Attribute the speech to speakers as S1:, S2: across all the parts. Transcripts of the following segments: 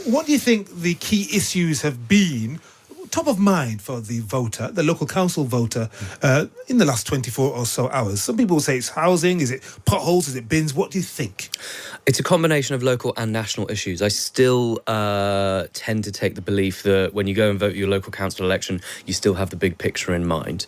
S1: What do you think the key issues have been top of mind for the voter, the local council voter, in the last 24 or so hours? Some people will say it's housing, is it potholes, is it bins? What do you think?
S2: It's a combination of local and national issues. I still tend to take the belief that when you go and vote your local council election, you still have the big picture in mind.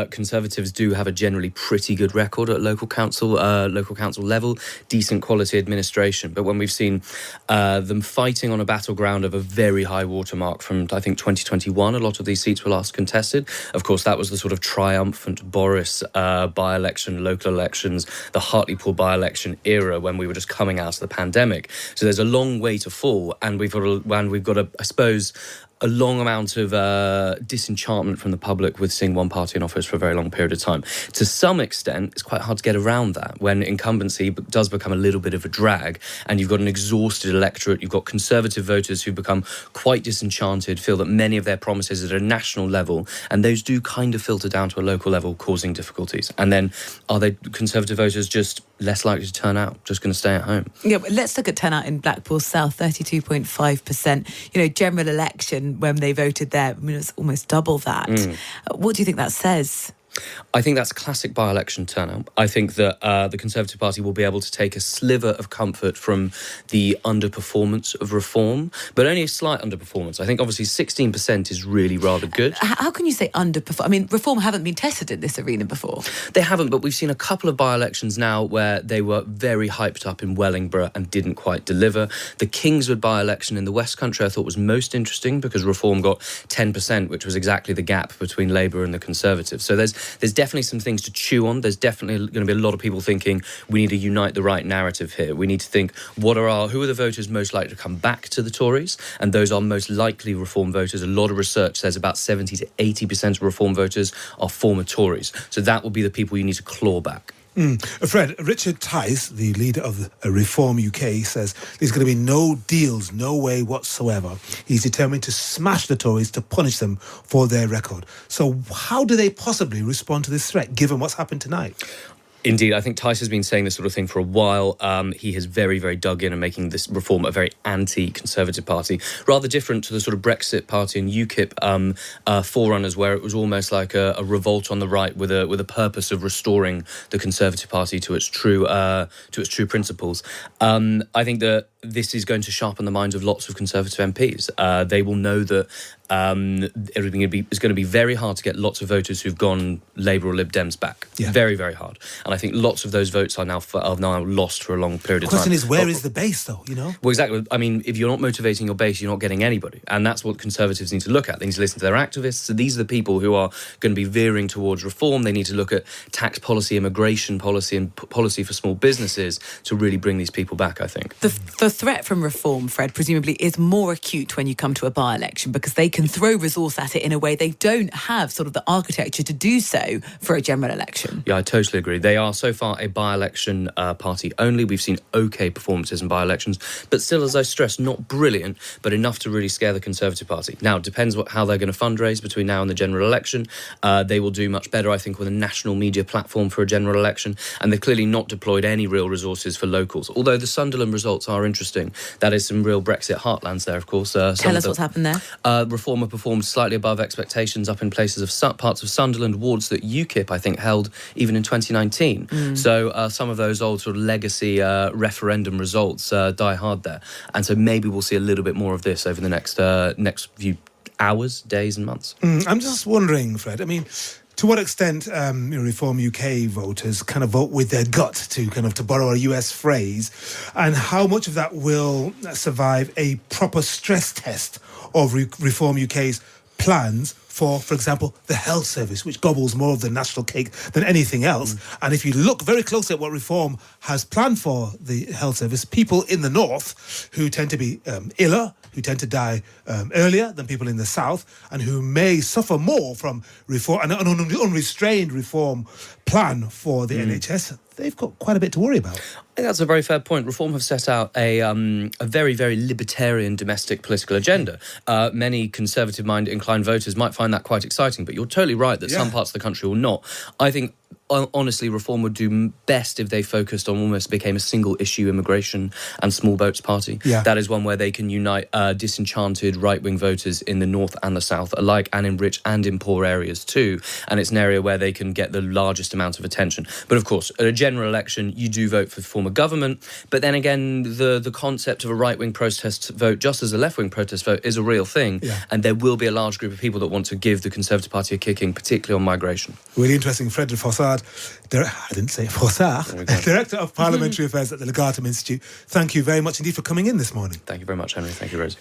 S2: Conservatives do have a generally pretty good record at local council level, decent quality administration. But when we've seen them fighting on a battleground of a very high watermark from, I think, 2021, a lot of these seats were last contested. Of course, that was the sort of triumphant Boris by-election, local elections, the Hartlepool by-election era when we were just coming out of the pandemic. So there's a long way to fall, and we've got I suppose, a long amount of disenchantment from the public with seeing one party in office for a very long period of time. To some extent, it's quite hard to get around that when incumbency does become a little bit of a drag and you've got an exhausted electorate, you've got Conservative voters who become quite disenchanted, feel that many of their promises are at a national level, and those do kind of filter down to a local level, causing difficulties. And then are they Conservative voters just less likely to turn out, just going to stay at home?
S3: Yeah, but let's look at turnout in Blackpool South, 32.5%. General election, when they voted there, I mean, it's almost double that. What do you think that says?
S2: I think that's classic by-election turnout. I think that the Conservative Party will be able to take a sliver of comfort from the underperformance of Reform, but only a slight underperformance. I think obviously 16% is really rather good.
S3: How can you say underperform? I mean, Reform haven't been tested in this arena before.
S2: They haven't, but we've seen a couple of by-elections now where they were very hyped up in Wellingborough and didn't quite deliver. The Kingswood by-election in the West Country I thought was most interesting because Reform got 10%, which was exactly the gap between Labour and the Conservatives. So there's definitely some things to chew on. There's definitely going to be a lot of people thinking we need to unite the right narrative here. We need to think who are the voters most likely to come back to the Tories, and those are most likely Reform voters. A lot of research says about 70 to 80% of Reform voters are former Tories. So that will be the people you need to claw back.
S1: Fred, Richard Tice, the leader of Reform UK, says there's going to be no deals, no way whatsoever. He's determined to smash the Tories to punish them for their record. So how do they possibly respond to this threat, given what's happened tonight?
S2: Indeed, I think Tice has been saying this sort of thing for a while. He has very, very dug in and making this Reform a very anti-Conservative party, rather different to the sort of Brexit party and UKIP forerunners, where it was almost like a revolt on the right with a purpose of restoring the Conservative Party to its true principles. I think that this is going to sharpen the minds of lots of Conservative MPs. They will know that everything is going to be very hard to get lots of voters who've gone Labour or Lib Dems back. Yeah. Very, very hard. And I think lots of those votes are now lost for a long period of time.
S1: The question is, where is the base, though,
S2: Well, exactly. I mean, if you're not motivating your base, you're not getting anybody. And that's what Conservatives need to look at. They need to listen to their activists. So these are the people who are going to be veering towards reform. They need to look at tax policy, immigration policy, and policy for small businesses to really bring these people back, I think.
S3: The threat from reform, Fred, presumably is more acute when you come to a by-election because they can throw resource at it in a way they don't have sort of the architecture to do so for a general election.
S2: Yeah, I totally agree. They are so far a by-election party only. We've seen OK performances in by-elections, but still, as I stress, not brilliant, but enough to really scare the Conservative Party. Now, it depends how they're going to fundraise between now and the general election. They will do much better, I think, with a national media platform for a general election, and they've clearly not deployed any real resources for locals, although the Sunderland results are interesting. That is some real Brexit heartlands there, of course.
S3: Tell us what's happened there.
S2: Reform have performed slightly above expectations up in places of parts of Sunderland, wards that UKIP, I think, held even in 2019. So some of those old sort of legacy referendum results die hard there. And so maybe we'll see a little bit more of this over the next few hours, days and months.
S1: I'm just wondering, Fred, I mean, to what extent Reform UK voters kind of vote with their gut, to borrow a US phrase, and how much of that will survive a proper stress test of Reform UK's plans for example, the health service, which gobbles more of the national cake than anything else. And if you look very closely at what Reform has planned for the health service, people in the north who tend to be iller, who tend to die earlier than people in the south, and who may suffer more from reform, an unrestrained reform plan for the NHS, they've got quite a bit to worry about.
S2: I think that's a very fair point. Reform have set out a very, very libertarian domestic political agenda. Many conservative-minded inclined voters might find that quite exciting, but you're totally right that some parts of the country will not. I think honestly, Reform would do best if they focused on almost became a single issue immigration and small boats party.
S1: Yeah.
S2: That is one where they can unite disenchanted right-wing voters in the north and the south alike, and in rich and in poor areas too. And it's an area where they can get the largest amount of attention. But of course, at a general election, you do vote for the form of government. But then again, the concept of a right-wing protest vote, just as a left-wing protest vote, is a real thing.
S1: Yeah.
S2: And there will be a large group of people that want to give the Conservative Party a kicking, particularly on migration.
S1: Really interesting. Fred Fossard, I didn't say Fossard, Director of Parliamentary Affairs at the Legatum Institute. Thank you very much indeed for coming in this morning.
S2: Thank you very much, Henry. Thank you, Rosie.